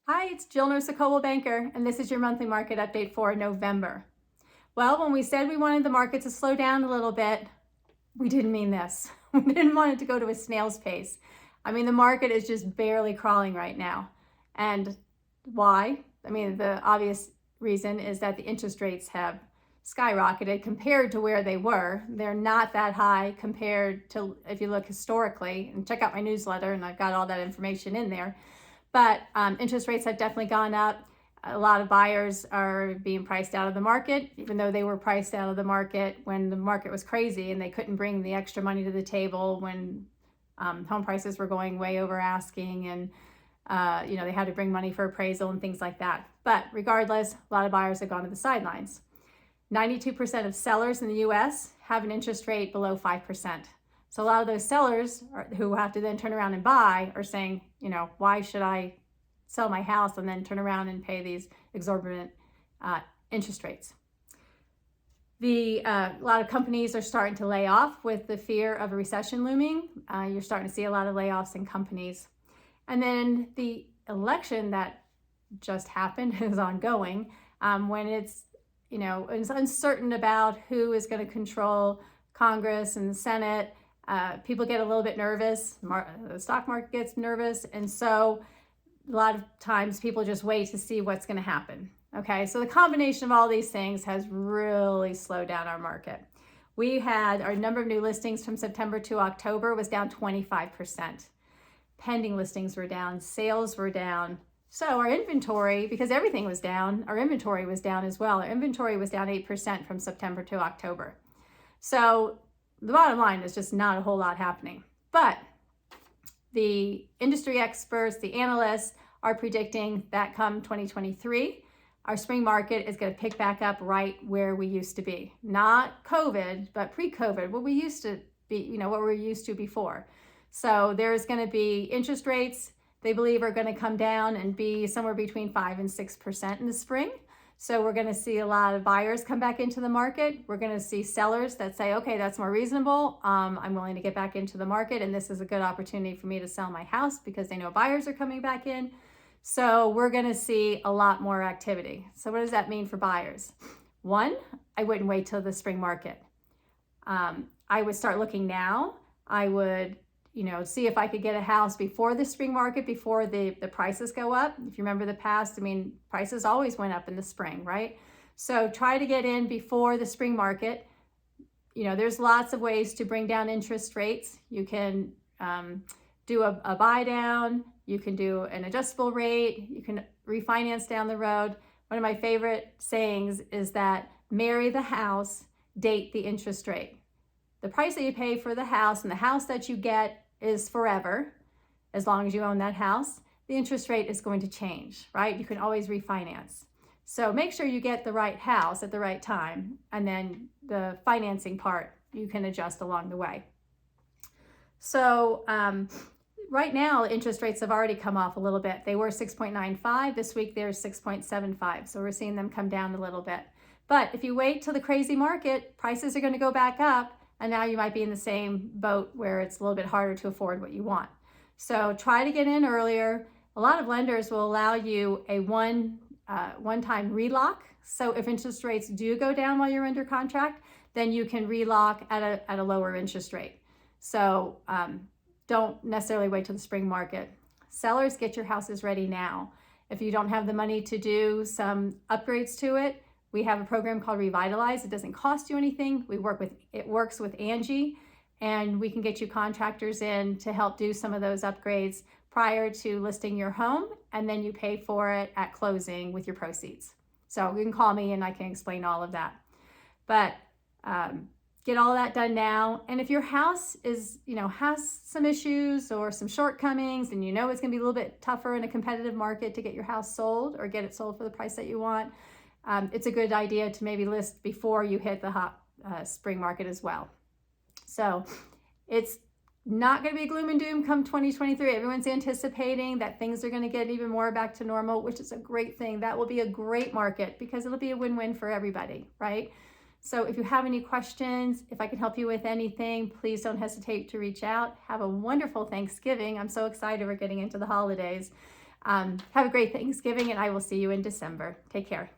Hi, it's Jill Nurse, a Coldwell Banker, and this is your monthly market update for November. Well, when we said we wanted the market to slow down a little bit, we didn't mean this. We didn't want it to go to a snail's pace. I mean, the market is just barely crawling right now. And why? I mean, the obvious reason is that the interest rates have skyrocketed compared to where they were. They're not that high compared to, if you look historically, and check out my newsletter, and I've got all that information in there. But interest rates have definitely gone up. A lot of buyers are being priced out of the market, even though they were priced out of the market when the market was crazy and they couldn't bring the extra money to the table when home prices were going way over asking, and they had to bring money for appraisal and things like that. But regardless, a lot of buyers have gone to the sidelines. 92% of sellers in the US have an interest rate below 5%. So a lot of those sellers who have to then turn around and buy are saying, why should I sell my house and then turn around and pay these exorbitant interest rates? A lot of companies are starting to lay off with the fear of a recession looming. You're starting to see a lot of layoffs in companies. And then the election that just happened is ongoing. When it's uncertain about who is going to control Congress and the Senate, people get a little bit nervous. The stock market gets nervous. And so a lot of times people just wait to see what's going to happen. Okay, so the combination of all these things has really slowed down our market. We had our number of new listings from September to October was down 25%. Pending listings were down, sales were down. So our inventory, because everything was down, our inventory was down as well. Our inventory was down 8% from September to October. So the bottom line is just not a whole lot happening. But the industry experts, the analysts are predicting that come 2023, our spring market is going to pick back up right where we used to be. Not COVID, but pre-COVID, what we used to be, what we were used to before. So there's going to be interest rates, they believe, are going to come down and be somewhere between 5 and 6% in the spring. So we're going to see a lot of buyers come back into the market. We're going to see sellers that say, okay, that's more reasonable. I'm willing to get back into the market, and this is a good opportunity for me to sell my house because they know buyers are coming back in. So we're going to see a lot more activity. So what does that mean for buyers? One, I wouldn't wait till the spring market. I would start looking now. I would see if I could get a house before the spring market, before the prices go up. If you remember the past, prices always went up in the spring, right? So try to get in before the spring market. There's lots of ways to bring down interest rates. You can do a buy down. You can do an adjustable rate. You can refinance down the road. One of my favorite sayings is that marry the house, date the interest rate. The price that you pay for the house and the house that you get is forever, as long as you own that house. The interest rate is going to change, right? You can always refinance. So make sure you get the right house at the right time, and then the financing part you can adjust along the way. So right now, interest rates have already come off a little bit. They were 6.95. This week, they're 6.75. So we're seeing them come down a little bit. But if you wait till the crazy market, prices are going to go back up. And now you might be in the same boat where it's a little bit harder to afford what you want. So try to get in earlier. A lot of lenders will allow you a one-time relock. So if interest rates do go down while you're under contract, then you can relock at a lower interest rate. So don't necessarily wait till the spring market. Sellers, get your houses ready now. If you don't have the money to do some upgrades to it, we have a program called Revitalize. It doesn't cost you anything. It works with Angie, and we can get you contractors in to help do some of those upgrades prior to listing your home, and then you pay for it at closing with your proceeds. So you can call me and I can explain all of that. But get all that done now. And if your house is, has some issues or some shortcomings, and it's going to be a little bit tougher in a competitive market to get your house sold or get it sold for the price that you want, it's a good idea to maybe list before you hit the hot spring market as well. So it's not going to be gloom and doom come 2023. Everyone's anticipating that things are going to get even more back to normal, which is a great thing. That will be a great market because it'll be a win-win for everybody, right? So if you have any questions, if I can help you with anything, please don't hesitate to reach out. Have a wonderful Thanksgiving. I'm so excited we're getting into the holidays. Have a great Thanksgiving, and I will see you in December. Take care.